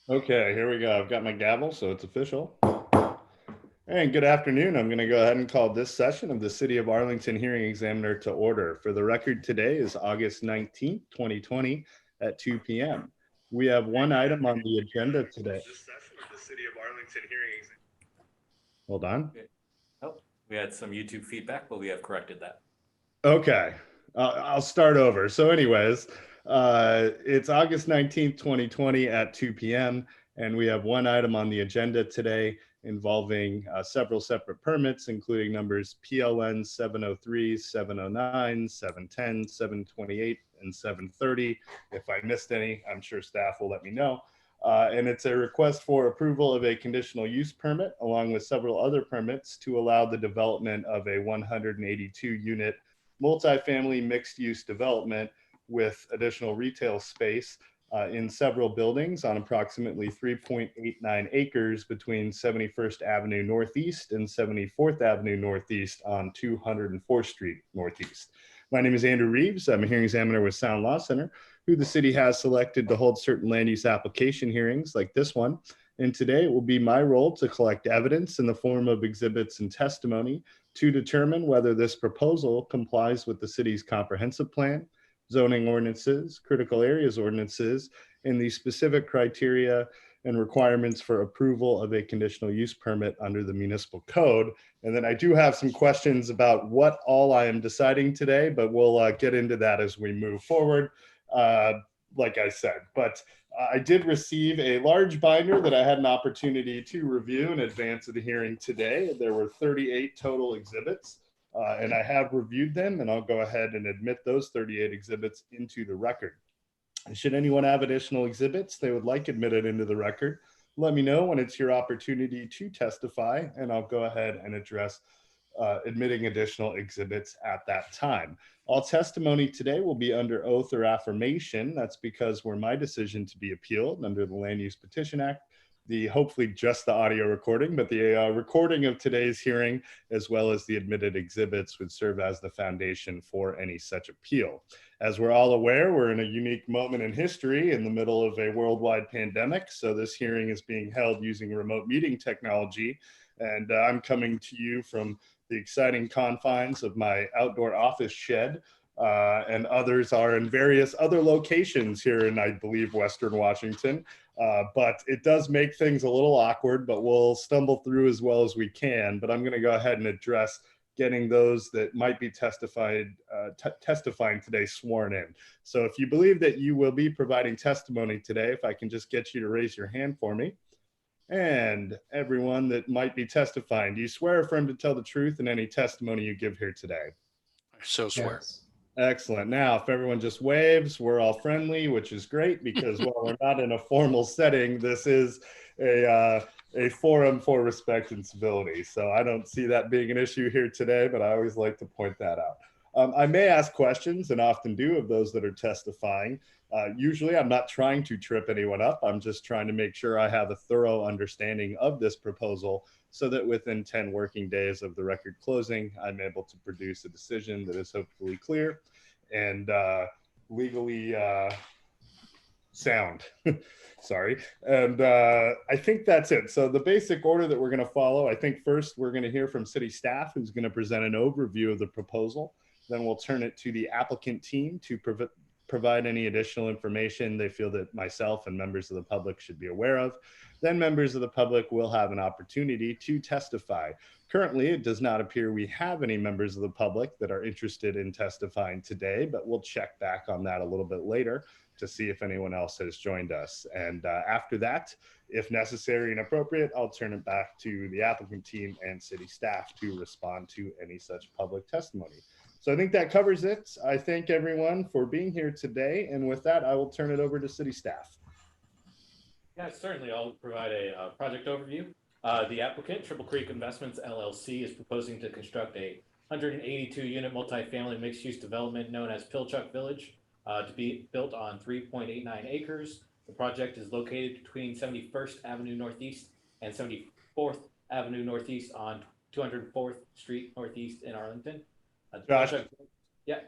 Okay, here we go. I've got my gavel, so it's official. And good afternoon. I'm going to go ahead and call this session of the City of Arlington Hearing Examiner to order. For the record, today is August 19th, 2020 at 2 p.m. We have one item on the agenda today. This session of the City of Arlington Hearing Examiner. Hold on. Oh, we had some YouTube feedback, but we have corrected that. Okay, I'll start over. So anyways, it's August 19th, 2020 at 2 p.m. And we have one item on the agenda today involving several separate permits, including numbers PLN 703, 709, 710, 728, and 730. If I missed any, I'm sure staff will let me know. And it's a request for approval of a conditional use permit, along with several other permits to allow the development of a 182 unit multifamily mixed-use development with additional retail space in several buildings on approximately 3.89 acres between 71st Avenue Northeast and 74th Avenue Northeast on 204th Street Northeast. My name is Andrew Reeves. I'm a hearing examiner with Sound Law Center, who the city has selected to hold certain land use application hearings like this one. And today it will be my role to collect evidence in the form of exhibits and testimony to determine whether this proposal complies with the city's comprehensive plan, zoning ordinances, critical areas ordinances, and the specific criteria and requirements for approval of a conditional use permit under the municipal code. And then I do have some questions about what all I am deciding today, but we'll get into that as we move forward, like I said. But I did receive a large binder that I had an opportunity to review in advance of the hearing today. There were 38 total exhibits, and I have reviewed them, and I'll go ahead and admit those 38 exhibits into the record. Should anyone have additional exhibits they would like admitted into the record, let me know when it's your opportunity to testify, and I'll go ahead and address admitting additional exhibits at that time. All testimony today will be under oath or affirmation. That's because were my decision to be appealed under the Land Use Petition Act, hopefully just the audio recording, but the recording of today's hearing, as well as the admitted exhibits, would serve as the foundation for any such appeal. As we're all aware, we're in a unique moment in history in the middle of a worldwide pandemic. So this hearing is being held using remote meeting technology. And I'm coming to you from the exciting confines of my outdoor office shed, and others are in various other locations here in, I believe, Western Washington. But it does make things a little awkward, but we'll stumble through as well as we can. But I'm going to go ahead and address getting those that might be testifying today sworn in. So if you believe that you will be providing testimony today, if I can just get you to raise your hand for me. And everyone that might be testifying, do you swear or affirm to tell the truth in any testimony you give here today? I so swear. Yes. Excellent. Now, if everyone just waves, we're all friendly, which is great because while we're not in a formal setting, this is a forum for respect and civility. So I don't see that being an issue here today, but I always like to point that out. I may ask questions, and often do, of those that are testifying. Usually I'm not trying to trip anyone up. I'm just trying to make sure I have a thorough understanding of this proposal so that within 10 working days of the record closing, I'm able to produce a decision that is hopefully clear and legally sound. Sorry. And I think that's it. So the basic order that we're going to follow, I think first we're going to hear from city staff, who's going to present an overview of the proposal. Then we'll turn it to the applicant team to provide any additional information they feel that myself and members of the public should be aware of. Then members of the public will have an opportunity to testify. Currently, it does not appear we have any members of the public that are interested in testifying today, but we'll check back on that a little bit later to see if anyone else has joined us. And after that, if necessary and appropriate, I'll turn it back to the applicant team and city staff to respond to any such public testimony. So I think that covers it. I thank everyone for being here today. And with that, I will turn it over to city staff. Yeah, certainly. I'll provide a project overview. The applicant, Triple Creek Investments LLC, is proposing to construct a 182-unit multifamily mixed-use development known as Pilchuck Village to be built on 3.89 acres. The project is located between 71st Avenue Northeast and 74th Avenue Northeast on 204th Street Northeast in Arlington. Josh, yeah.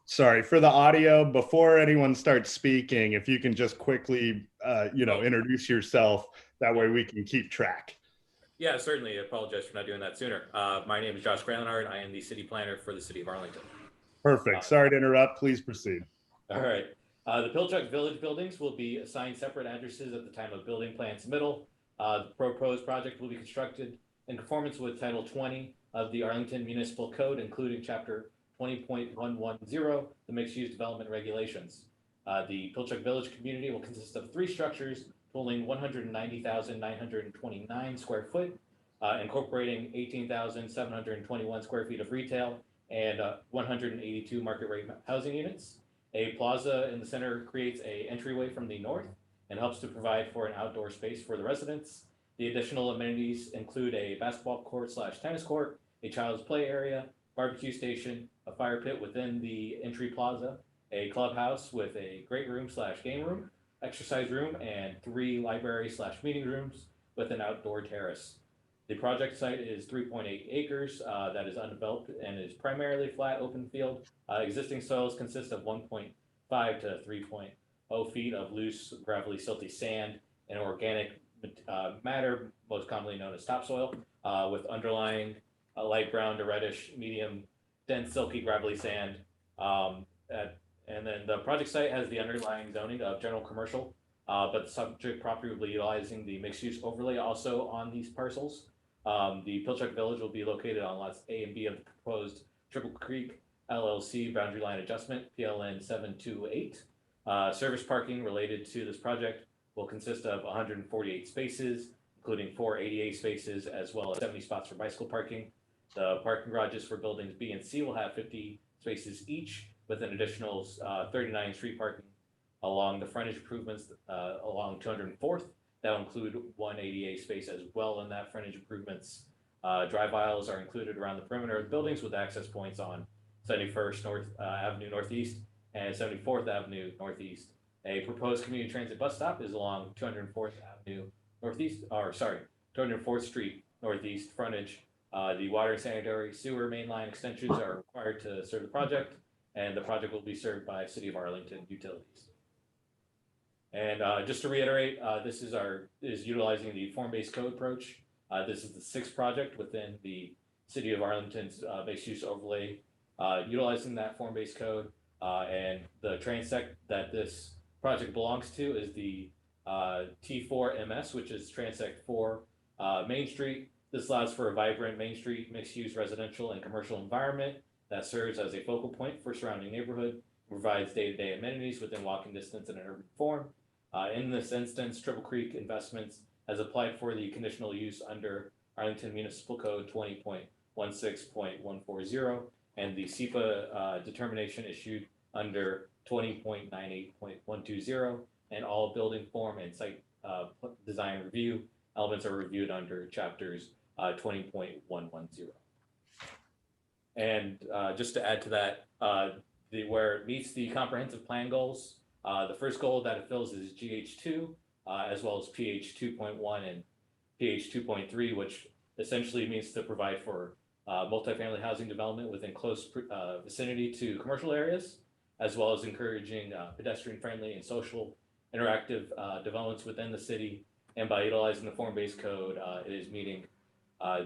Sorry for the audio. Before anyone starts speaking, if you can just quickly, introduce yourself. That way we can keep track. Yeah, certainly. I apologize for not doing that sooner. My name is Josh Granlenhard. I am the city planner for the city of Arlington. Perfect. Sorry to interrupt. Please proceed. All right. The Pilchuck Village buildings will be assigned separate addresses at the time of building plan submittal. The proposed project will be constructed in conformance with Title 20 of the Arlington Municipal Code, including Chapter 20.110, the mixed-use development regulations. The Pilchuck Village community will consist of 3 structures totaling 190,929 square foot, incorporating 18,721 square feet of retail and 182 market rate housing units. A plaza in the center creates an entryway from the north and helps to provide for an outdoor space for the residents. The additional amenities include a basketball court / tennis court, a child's play area, barbecue station, a fire pit within the entry plaza, a clubhouse with a great room / game room, exercise room, and 3 library / meeting rooms with an outdoor terrace. The project site is 3.8 acres that is undeveloped and is primarily flat open field. Existing soils consist of 1.5 to 3.0 feet of loose, gravelly, silty sand and organic matter, most commonly known as topsoil, with underlying light brown to reddish, medium, dense, silky, gravelly sand. And then the project site has the underlying zoning of general commercial, but the subject property will be utilizing the mixed use overlay also on these parcels. The Pilchuck Village will be located on lots A and B of the proposed Triple Creek LLC boundary line adjustment, PLN 728. Service parking related to this project will consist of 148 spaces, including 4 ADA spaces, as well as 70 spots for bicycle parking. The parking garages for buildings B and C will have 50 spaces each, with an additional 39 street parking along the frontage improvements along 204th. That will include 1 ADA space as well in that frontage improvements. Drive aisles are included around the perimeter of the buildings with access points on 71st Avenue Northeast and 74th Avenue Northeast. A proposed community transit bus stop is along 204th Avenue Northeast, 204th Street Northeast frontage. The water and sanitary sewer main line extensions are required to serve the project, and the project will be served by City of Arlington utilities. And just to reiterate, this is utilizing the form-based code approach. This is the 6th project within the City of Arlington's mixed use overlay, utilizing that form-based code. And the transect that this project belongs to is the T4MS, which is transect 4 Main Street. This allows for a vibrant Main Street mixed-use residential and commercial environment that serves as a focal point for surrounding neighborhood, provides day-to-day amenities within walking distance in an urban form. In this instance, Triple Creek Investments has applied for the conditional use under Arlington Municipal Code 20.16.140 and the SEPA determination issued under 20.98.120, and all building form and site design review elements are reviewed under chapters 20.110. And just to add to that, where it meets the comprehensive plan goals, the first goal that it fills is GH2, as well as PH 2.1 and PH 2.3, which essentially means to provide for multifamily housing development within close vicinity to commercial areas, as well as encouraging pedestrian-friendly and social interactive developments within the city. And by utilizing the form-based code, it is meeting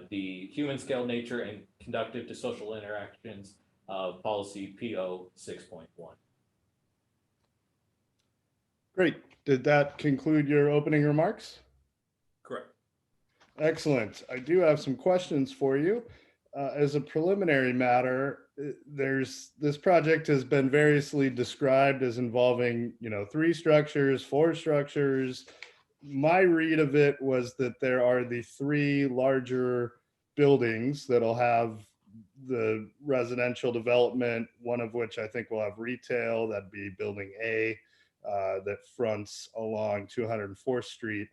the human scale nature and conducive to social interactions of policy PO 6.1. Great. Did that conclude your opening remarks? Correct. Excellent. I do have some questions for you. As a preliminary matter, this project has been variously described as involving, 3 structures, 4 structures. My read of it was that there are the 3 larger buildings that'll have the residential development, one of which I think will have retail. That'd be building A, that fronts along 204th Street.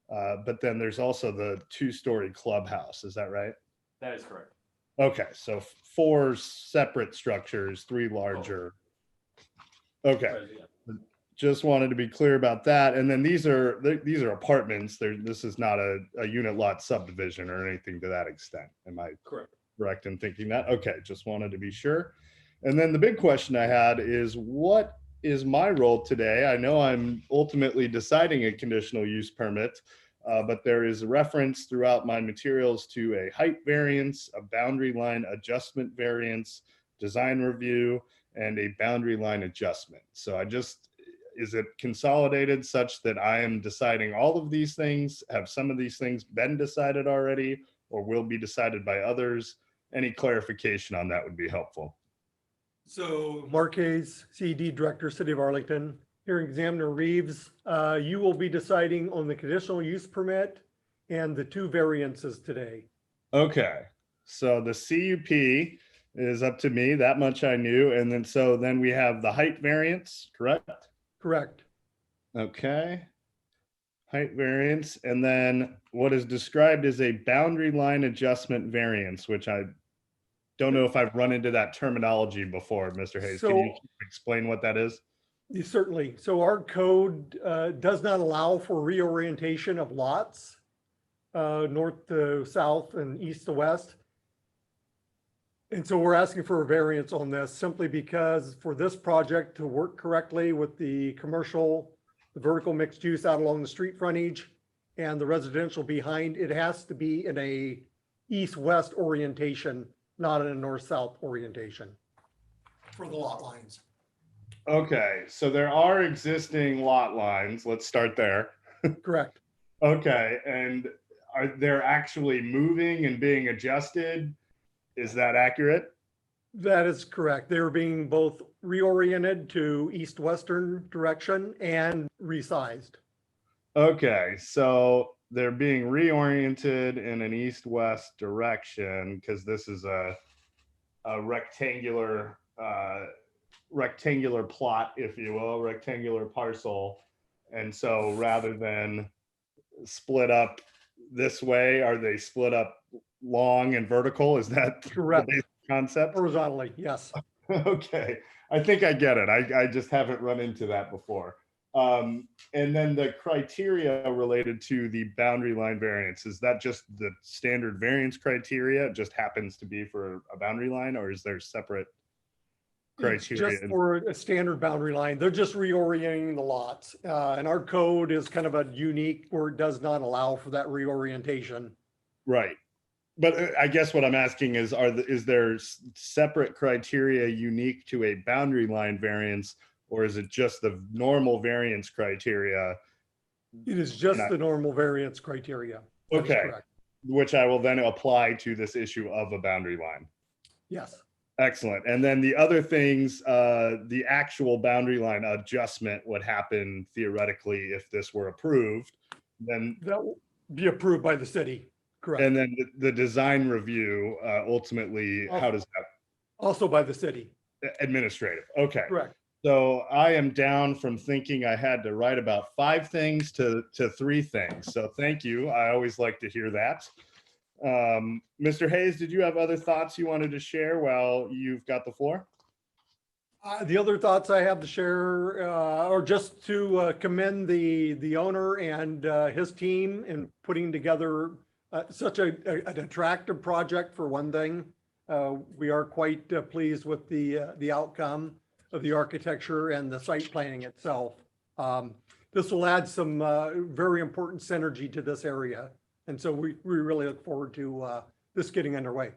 But then there's also the 2-story clubhouse. Is that right? That is correct. Okay, so 4 separate structures, 3 larger. Okay, just wanted to be clear about that. And then these are apartments. This is not a unit lot subdivision or anything to that extent. Am I correct in thinking that? Okay, just wanted to be sure. And then the big question I had is, what is my role today? I know I'm ultimately deciding a conditional use permit, but there is a reference throughout my materials to a height variance, a boundary line adjustment variance, design review, and a boundary line adjustment. So is it consolidated such that I am deciding all of these things? Have some of these things been decided already or will be decided by others? Any clarification on that would be helpful. So Mark Hayes, CED Director, City of Arlington. Hearing Examiner Reeves, you will be deciding on the conditional use permit and the two variances today. Okay, so the CUP is up to me, that much I knew. And then we have the height variance, correct? Correct. Okay. Height variance, and then what is described as a boundary line adjustment variance, which I don't know if I've run into that terminology before, Mr. Hayes. Can you explain what that is? Certainly. So our code does not allow for reorientation of lots, north to south and east to west. And so we're asking for a variance on this simply because for this project to work correctly with the commercial, the vertical mixed use out along the street frontage and the residential behind, it has to be in a east-west orientation, not in a north-south orientation for the lot lines. Okay, so there are existing lot lines. Let's start there. Correct. Okay, and are they actually moving and being adjusted? Is that accurate? That is correct. They're being both reoriented to east-western direction and resized. Okay, so they're being reoriented in an east-west direction because this is a rectangular rectangular plot, if you will, rectangular parcel. And so rather than split up this way, are they split up long and vertical? Is that Correct. the basic concept? Horizontally, yes. Okay, I think I get it. I just haven't run into that before. And then the criteria related to the boundary line variance, is that just the standard variance criteria? It just happens to be for a boundary line, or is there separate criteria? It's just for a standard boundary line. They're just reorienting the lots. And our code is kind of a unique where it does not allow for that reorientation. Right. But I guess what I'm asking is, is there separate criteria unique to a boundary line variance, or is it just the normal variance criteria? It is just the normal variance criteria. That is Okay, correct. which I will then apply to this issue of a boundary line. Yes. Excellent. And then the other things, the actual boundary line adjustment would happen theoretically if this were approved. Then that will be approved by the city. Correct. And then the design review, ultimately, how does that? Also by the city. Administrative. Okay. Correct. So I am down from thinking I had to write about 5 things to 3 things. So thank you. I always like to hear that. Mr. Hayes, did you have other thoughts you wanted to share while you've got the floor? The other thoughts I have to share are just to commend the owner and his team in putting together such an attractive project. For one thing, we are quite pleased with the outcome of the architecture and the site planning itself. This will add some very important synergy to this area. And so we really look forward to this getting underway.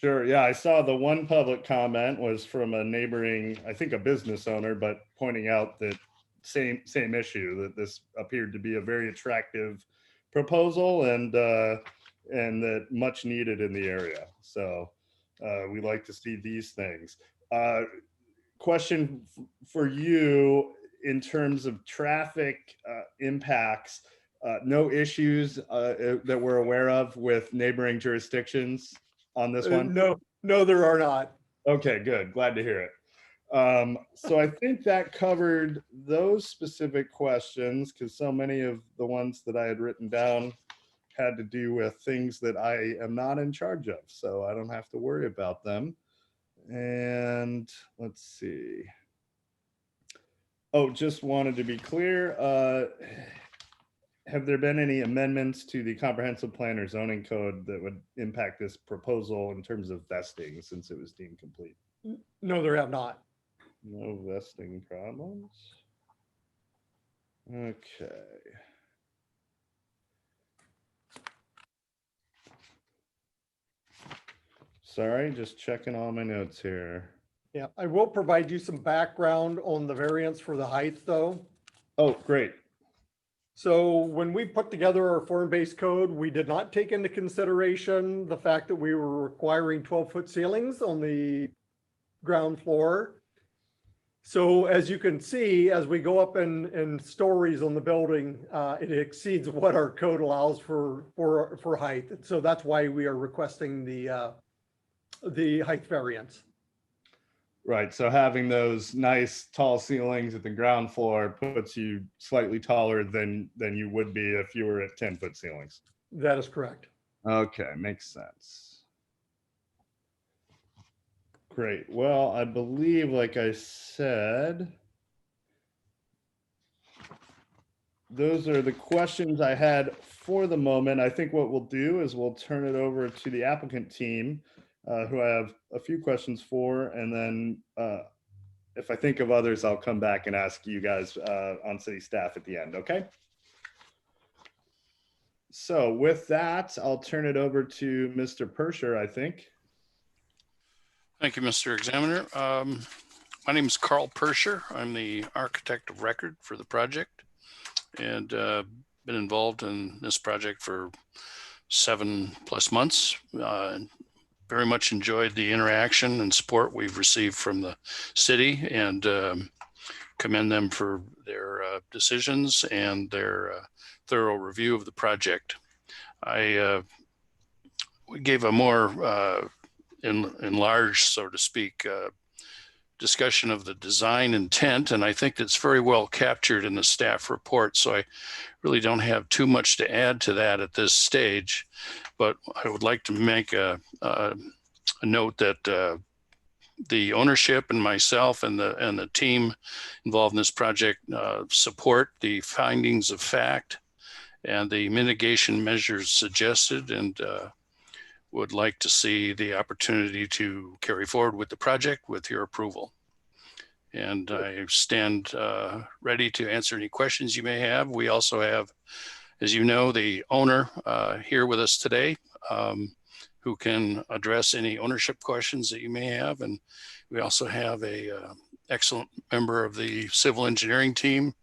Sure. Yeah, I saw the one public comment was from a neighboring, I think a business owner, but pointing out that same issue, that this appeared to be a very attractive proposal and that much needed in the area. So we like to see these things. Question for you in terms of traffic impacts. No issues that we're aware of with neighboring jurisdictions on this one? No, there are not. Okay, good. Glad to hear it. So I think that covered those specific questions, because so many of the ones that I had written down had to do with things that I am not in charge of, so I don't have to worry about them. And let's see. Oh, just wanted to be clear. Have there been any amendments to the comprehensive plan or zoning code that would impact this proposal in terms of vesting since it was deemed complete? No, there have not. No vesting problems. Okay. Sorry, just checking all my notes here. Yeah, I will provide you some background on the variance for the height though. Oh, great. So when we put together our form-based code, we did not take into consideration the fact that we were requiring 12-foot ceilings on the ground floor. So as you can see, as we go up in stories on the building, it exceeds what our code allows for height. So that's why we are requesting the height variance. Right. So having those nice tall ceilings at the ground floor puts you slightly taller than you would be if you were at 10-foot ceilings. That is correct. Okay, makes sense. Great. Well, I believe, like I said, those are the questions I had for the moment. I think what we'll do is we'll turn it over to the applicant team, who I have a few questions for, and then if I think of others, I'll come back and ask you guys on city staff at the end, okay? So with that, I'll turn it over to Mr. Persher, I think. Thank you, Mr. Examiner. My name is Carl Persher. I'm the architect of record for the project and been involved in this project for 7+ months. Very much enjoyed the interaction and support we've received from the city and commend them for their decisions and their thorough review of the project. We gave a more enlarged, so to speak, discussion of the design intent, and I think that's very well captured in the staff report. So I really don't have too much to add to that at this stage, but I would like to make a note that the ownership and myself and the team involved in this project support the findings of fact and the mitigation measures suggested, and would like to see the opportunity to carry forward with the project with your approval. And I stand ready to answer any questions you may have. We also have, as you know, the owner here with us today, who can address any ownership questions that you may have. And we also have a excellent member of the civil engineering team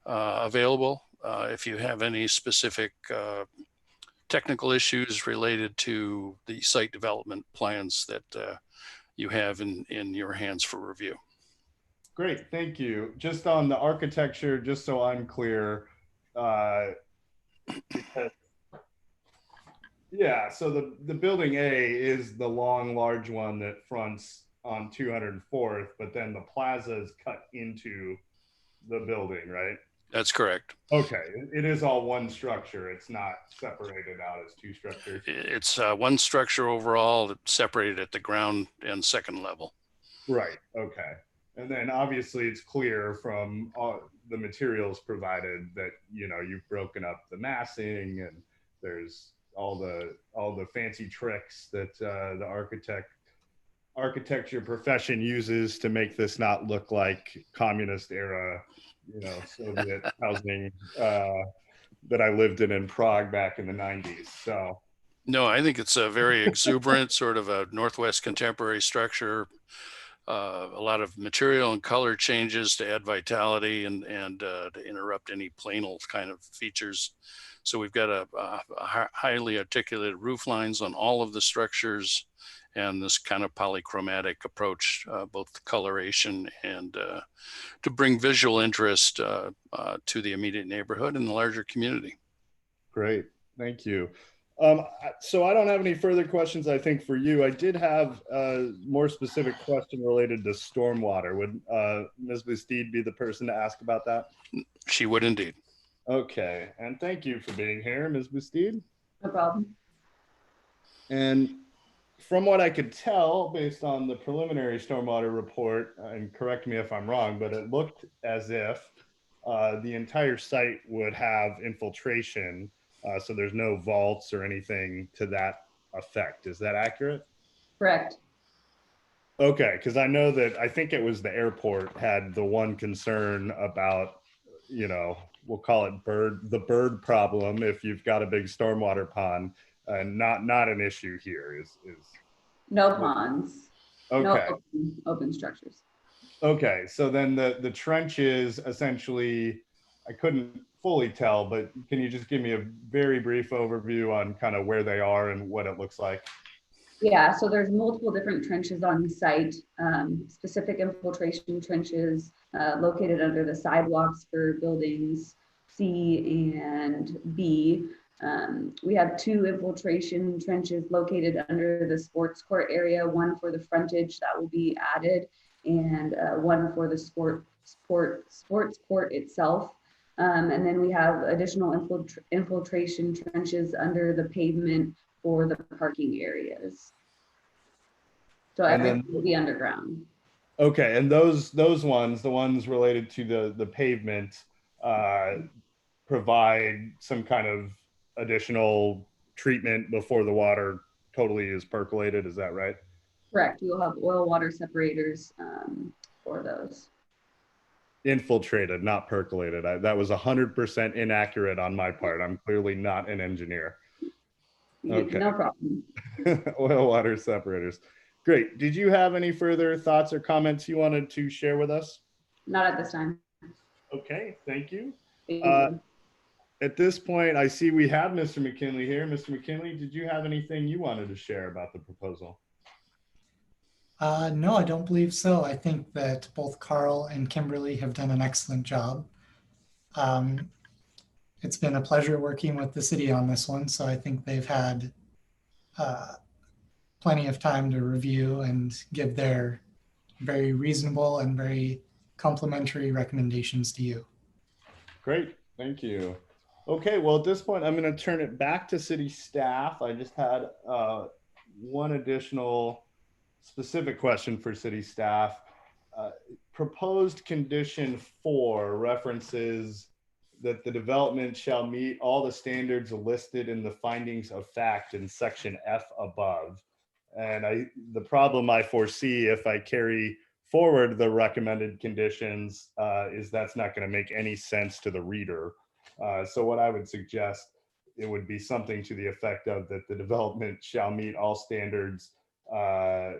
available if you have any specific technical issues related to the site development plans that you have in your hands for review. Great, thank you. Just on the architecture, just so I'm clear, yeah, so the building A is the long, large one that fronts on 204th, but then the plaza is cut into the building, right? That's correct. Okay, it is all one structure. It's not separated out as two structures. It's one structure overall, separated at the ground and second level. Right, okay. And then obviously it's clear from all the materials provided that, you know, you've broken up the massing and there's all the fancy tricks that the architecture profession uses to make this not look like communist era, you know, Soviet housing that I lived in Prague back in the 90s. So no, I think it's a very exuberant sort of a Northwest contemporary structure. A lot of material and color changes to add vitality and to interrupt any plain old kind of features. So we've got a highly articulated roof lines on all of the structures and this kind of polychromatic approach, both coloration and to bring visual interest to the immediate neighborhood and the larger community. Great, thank you. So I don't have any further questions, I think, for you. I did have a more specific question related to stormwater. Would Ms. Bastide be the person to ask about that? She would indeed. Okay, and thank you for being here, Ms. Bastide. No problem. And from what I could tell, based on the preliminary stormwater report, and correct me if I'm wrong, but it looked as if the entire site would have infiltration. So there's no vaults or anything to that effect. Is that accurate? Correct. Okay, because I know that I think it was the airport had the one concern about, we'll call it the bird problem if you've got a big stormwater pond, and not an issue here is No ponds, no okay. open structures. Okay, so then the trenches essentially, I couldn't fully tell, but can you just give me a very brief overview on kind of where they are and what it looks like? Yeah, so there's multiple different trenches on site, specific infiltration trenches located under the sidewalks for buildings C and B. We have 2 infiltration trenches located under the sports court area, one for the frontage that will be added, and one for the sports court itself. And then we have additional infiltration trenches under the pavement for the parking areas. So everything will be underground. Okay, and those ones, the ones related to the pavement, provide some kind of additional treatment before the water totally is percolated. Is that right? Correct. We will have oil water separators for those. Infiltrated, not percolated. That was 100% inaccurate on my part. I'm clearly not an engineer. Okay. No problem. Oil water separators. Great. Did you have any further thoughts or comments you wanted to share with us? Not at this time. Okay, thank you. Thank you. At this point, I see we have Mr. McKinley here. Mr. McKinley, did you have anything you wanted to share about the proposal? No, I don't believe so. I think that both Carl and Kimberly have done an excellent job. It's been a pleasure working with the city on this one, so I think they've had plenty of time to review and give their very reasonable and very complimentary recommendations to you. Great, thank you. Okay, well, at this point, I'm going to turn it back to city staff. I just had one additional specific question for city staff. Proposed condition 4 references that the development shall meet all the standards listed in the findings of fact in section F above. And the problem I foresee if I carry forward the recommended conditions is that's not going to make any sense to the reader. So what I would suggest, it would be something to the effect of that the development shall meet all standards, either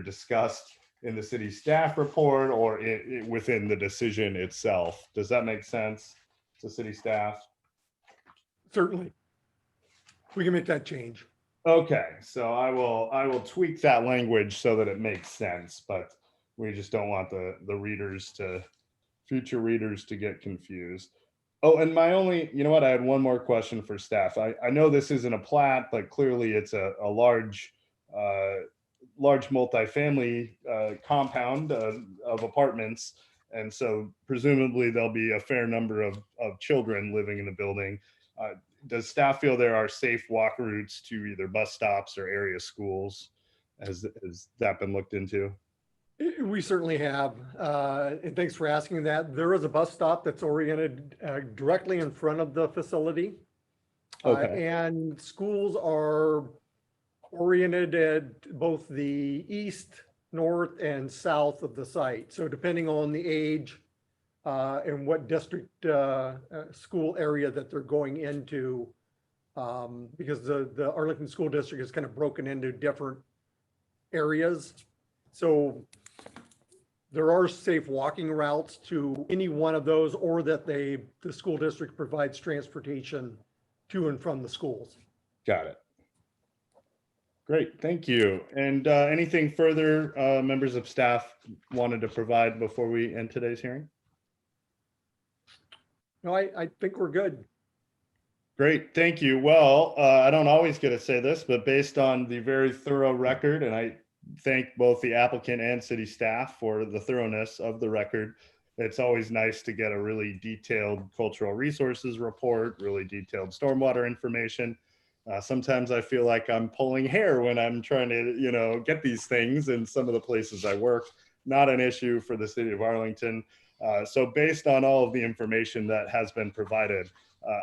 discussed in the city staff report or within the decision itself. Does that make sense to city staff? Certainly. We can make that change. Okay, so I will tweak that language so that it makes sense, but we just don't want the future readers to get confused. Oh, and I had one more question for staff. I know this isn't a plat, but clearly it's a large multifamily compound of apartments. And so presumably there'll be a fair number of children living in the building. Does staff feel there are safe walk routes to either bus stops or area schools? Has that been looked into? We certainly have. And thanks for asking that. There is a bus stop that's oriented directly in front of the facility. Okay. And schools are oriented at both the east, north, and south of the site. So depending on the age and what district school area that they're going into, because the Arlington School District is kind of broken into different areas. So there are safe walking routes to any one of those, or that the school district provides transportation to and from the schools. Got it. Great, thank you. And anything further members of staff wanted to provide before we end today's hearing? No, I think we're good. Great, thank you. Well, I don't always get to say this, but based on the very thorough record, and I thank both the applicant and city staff for the thoroughness of the record. It's always nice to get a really detailed cultural resources report, really detailed stormwater information. Sometimes I feel like I'm pulling hair when I'm trying to, get these things in some of the places I work. Not an issue for the city of Arlington. So based on all of the information that has been provided,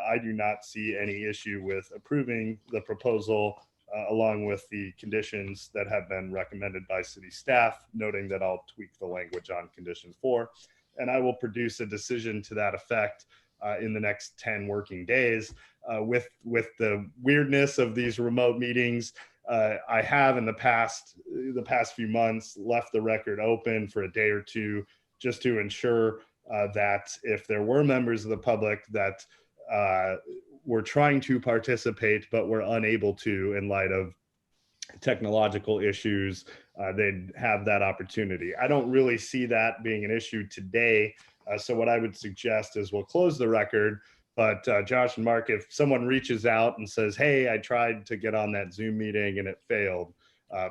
I do not see any issue with approving the proposal along with the conditions that have been recommended by city staff, noting that I'll tweak the language on condition 4. And I will produce a decision to that effect in the next 10 working days. With the weirdness of these remote meetings, I have in the past few months left the record open for a day or two just to ensure that if there were members of the public that were trying to participate but were unable to in light of technological issues, they'd have that opportunity. I don't really see that being an issue today. So what I would suggest is we'll close the record. But Josh and Mark, if someone reaches out and says, hey, I tried to get on that Zoom meeting and it failed,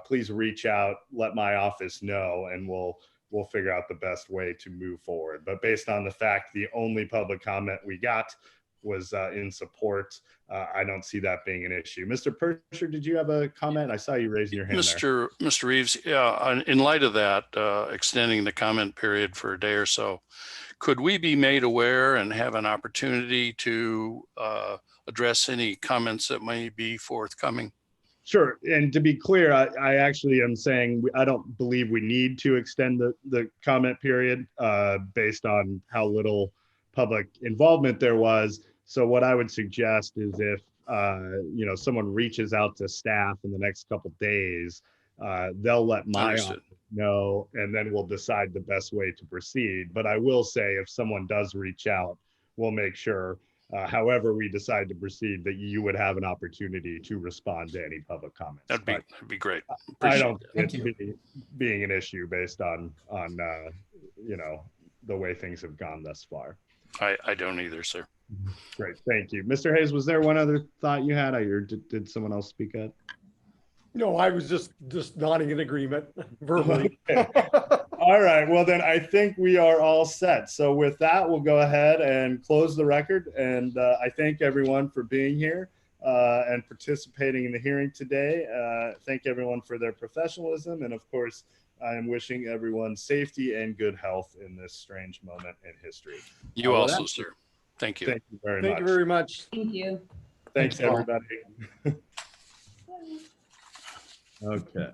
please reach out, let my office know, and we'll figure out the best way to move forward. But based on the fact the only public comment we got was in support, I don't see that being an issue. Mr. Pilchuck, did you have a comment? I saw you raising your hand there. Mr. Reeves, yeah, in light of that, extending the comment period for a day or so, could we be made aware and have an opportunity to address any comments that may be forthcoming? Sure. And to be clear, I actually am saying I don't believe we need to extend the comment period based on how little public involvement there was. So what I would suggest is if someone reaches out to staff in the next couple of days, they'll let my office know, and then we'll decide the best way to proceed. But I will say if someone does reach out, we'll make sure however we decide to proceed, that you would have an opportunity to respond to any public comments. That'd be great. I don't see it being an issue based on the way things have gone thus far. I don't either, sir. Great, thank you. Mr. Hayes, was there one other thought you had, or did someone else speak up? No, I was just nodding in agreement verbally. Okay. All right, well then I think we are all set. So with that, we'll go ahead and close the record. And I thank everyone for being here and participating in the hearing today. Thank everyone for their professionalism. And of course, I am wishing everyone safety and good health in this strange moment in history. You also, sir. Thank you. Thank you very much. Thank you very much. Thank you. Thanks, everybody. Okay.